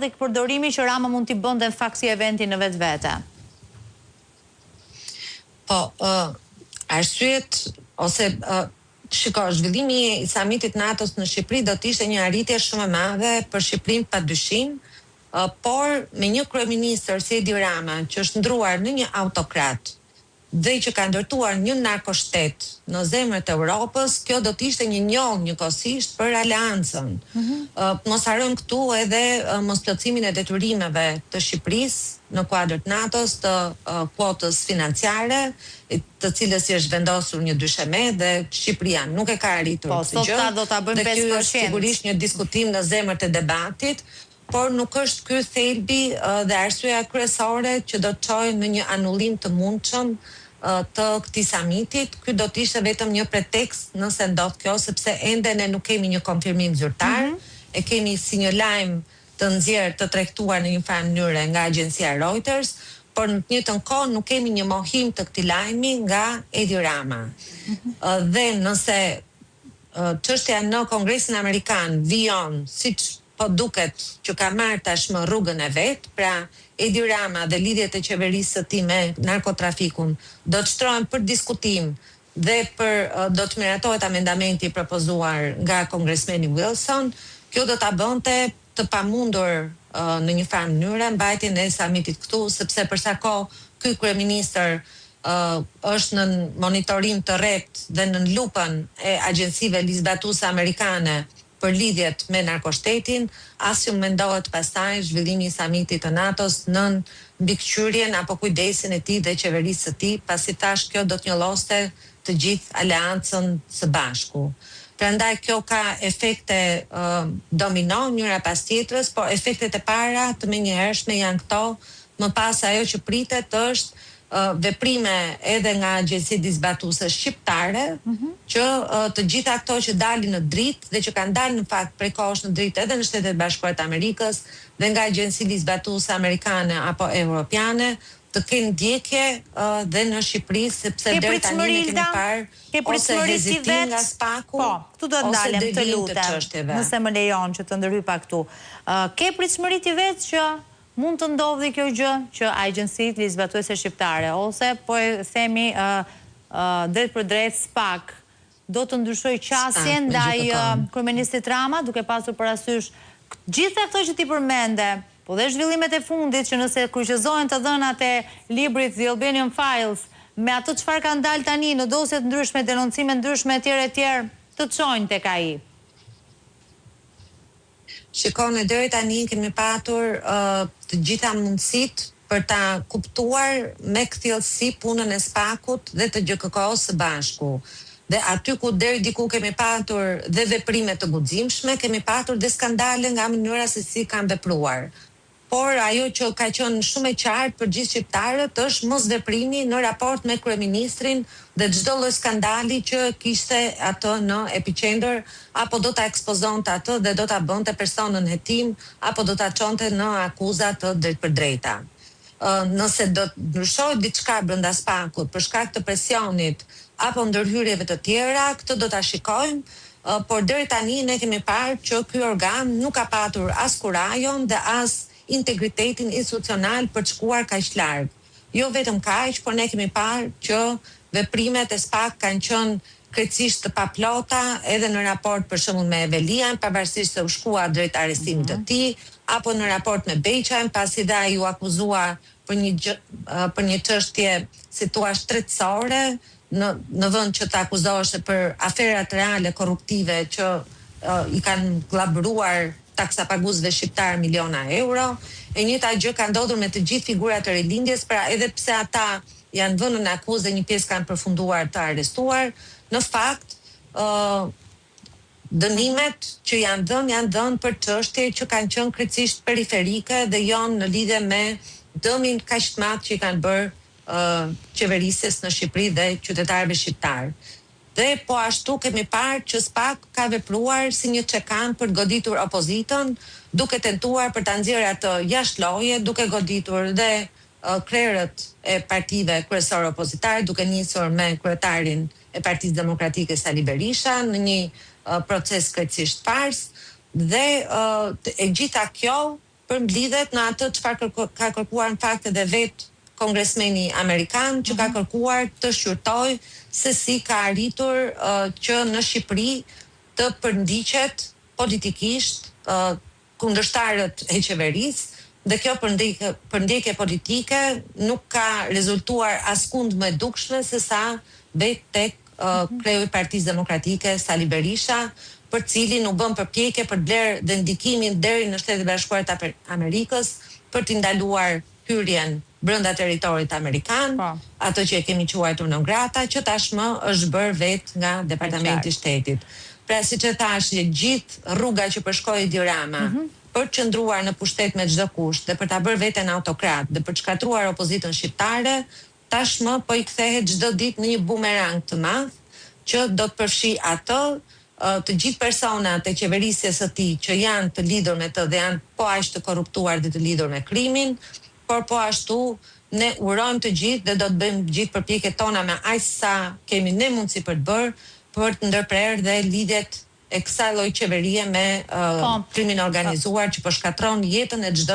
dhe përdorimi që Rama mund t'i bënde në fakt si eventi në vetë vete? Po, arsyet, ose shiko, zhvillimi i samitit NATO-s në Shqipëri do t'ishte një arritje shumë e madhe për Shqipërinë pa dyshim, por me një kryeministër si Edi Rama, që është ndruar në një autokrat, dhe që ka ndërtuar një narkoshtet në zemrët e Europës, kjo do t'ishte një njollë njëkohësisht për aleancën. Mos harrojmë këtu edhe mosplotësimin e detyrimeve të Shqipërisë në kuadrët NATO-s të kuotës financiare, të cilës i është vendosur një dysheme dhe Shqipëria nuk e ka arritur këtë gjë. Do ta bëjmë 5%. Dhe ky është sigurisht një diskutim në zemrët e debatit, por nuk është ky thelbi dhe arsyeja kryesore që do të çojë në një anullim të mundshëm të këtij samitit. Ky do të ishte vetëm një pretekst nëse ndodh kjo, sepse ende ne nuk kemi një konfirmim zyrtar, e kemi si një lajm të nxjerrë të tregtuar në një farë mënyrë nga agjencia Reuters, por në të njëjtën kohë nuk kemi një mohim të këtij lajmi nga Edi Rama. Dhe nëse çështja në Kongresin Amerikan vijon siç po duket që ka marrë tashmë rrugën e vet, pra Edi Rama dhe lidhjet e qeverisë së tij me narkotrafikun do të shtrohen për diskutim dhe do të miratohet amendamenti propozuar nga kongresmeni Wilson, kjo do ta bënte të pamundur në një farë mënyre mbajtjen e samitit këtu, sepse për sa kohë ky kryeministër është në monitorim të rrept dhe në lupën e agjencive ligjbatuese amerikane për lidhjet me narkoshtetin, as ju mendohet pastaj zhvillimi i samitit të NATO-s në mbikëqyrjen apo kujdesin e tij dhe qeverisë së tij, pasi tash kjo do të njolloste të gjithë aleancën së bashku. Prandaj kjo ka efekte domino njëra pas tjetrës, por efektet e para të menjëhershme janë këto, më pas ajo që pritet është veprime edhe nga agjencitë zbatuese shqiptare, që të gjitha ato që dalin në dritë dhe që kanë dalë në fakt prej kohësh në dritë edhe në Shtetet Bashkuara të Amerikës dhe nga agjencitë zbatuese amerikane apo europiane, të kenë ndjekje dhe në Shqipëri, sepse deri tani ne kemi parë ose hezitim nga spaku. Po, këtu do të ndalem, të lutem, nëse më lejon që të ndërhypa këtu. Ke pritshmëri ti vetë që mund të ndodhi kjo gjë që agjencitë ligjbatuese shqiptare, ose po e themi drejt për drejt SPAK, do të ndryshojë qasjen ndaj kryeministit Rama, duke pasur parasysh gjitha këto që ti përmende, po dhe zhvillimet e fundit që nëse kryqëzohen të dhënat e librit The Albanian Files, me ato çfarë kanë dalë tani në dosje të ndryshme, denoncime ndryshme etj, të çojnë tek ai. Shikoni, deri tani kemi patur të gjitha mundësitë për ta kuptuar me kthjellësi punën e SPAK-ut dhe të GKK-s së bashku. Dhe aty ku deri diku kemi patur dhe veprime të guximshme, kemi patur dhe skandale nga mënyra se si kanë vepruar. Por ajo që ka qenë shumë e qartë për gjithë shqiptarët është mosveprimi në raport me kryeministrin dhe çdo lloj skandali që kishte atë në epicentër, apo do ta ekspozonte atë dhe do ta bënte personën hetim, apo do ta çonte në akuza të drejtpërdrejta. Nëse do të ndryshojë diçka brenda SPAK-ut për shkak të presionit apo ndërhyrjeve të tjera, këtë do ta shikojmë, por deri tani ne kemi parë që ky organ nuk ka patur as kurajon dhe as integritetin institucional për të shkuar kaq larg. Jo vetëm kaq, por ne kemi parë që veprimet e SPAK kanë qenë krejtësisht të paplota edhe në raport për shembull me Evelian, pavarësisht se u shkua drejt arrestimit të tij, apo në raport me Beqajn, pasi dhe ai u akuzua për një çështje si thua shtetësore, në vend që të akuzohesh për aferat reale korruptive që i kanë glabëruar taksapaguesve shqiptar miliona euro. E njëjta gjë ka ndodhur me të gjithë figurat e rilindjes, pra edhe pse ata janë vënë në akuzë dhe një pjesë kanë përfunduar të arrestuar, në fakt dënimet që janë dhënë për çështje që kanë qenë krejtësisht periferike dhe jo në lidhje me dëmin kaq të madh që i kanë bërë qeverisjes në Shqipëri dhe qytetarëve shqiptar. Dhe po ashtu kemi parë që SPAK ka vepruar si një çekan për të goditur opozitën, duke tentuar për ta nxjerrë atë jashtë lloje, duke goditur dhe krerët e partive kryesore opozitare, duke nisur me kryetarin e Partisë Demokratike Sali Berisha në një proces krejtësisht fars, dhe e gjitha kjo përmblidhet në atë çfarë ka kërkuar në fakt edhe vetë kongresmeni amerikan, që ka kërkuar të shqyrtoj se si ka arritur që në Shqipëri të përndiqet politikisht kundërshtarët e qeverisë, dhe kjo përndjekje politike nuk ka rezultuar askund më e dukshme se sa vetë tek kreu i Partisë Demokratike Sali Berisha, për cilin u bën përpjekje për blerë dhe ndikimin deri në Shtetet e Bashkuara të Amerikës për të ndaluar hyrjen brenda territorit amerikan, ato që e kemi quajtur non grata, që tashmë është bërë vetë nga Departamenti i Shtetit. Pra, siç e thash, gjithë rruga që përshkoi Edi Rama për të qëndruar në pushtet me çdo kusht dhe për ta bërë veten autokrat dhe për të shkatruar opozitën shqiptare, tashmë po i kthehet çdo ditë në një bumerang të madh që do të përfshi atë të gjithë personat e qeverisjes së tij që janë të lidhur me të dhe janë po aq të korruptuar dhe të lidhur me krimin, por po ashtu ne urojmë të gjithë dhe do të bëjmë gjithë përpjekjet tona me aq sa kemi ne mundësi për të bërë, për të ndërprerë dhe lidhjet e kësaj lloji qeverie me krimin organizuar që po shkatron jetën e çdo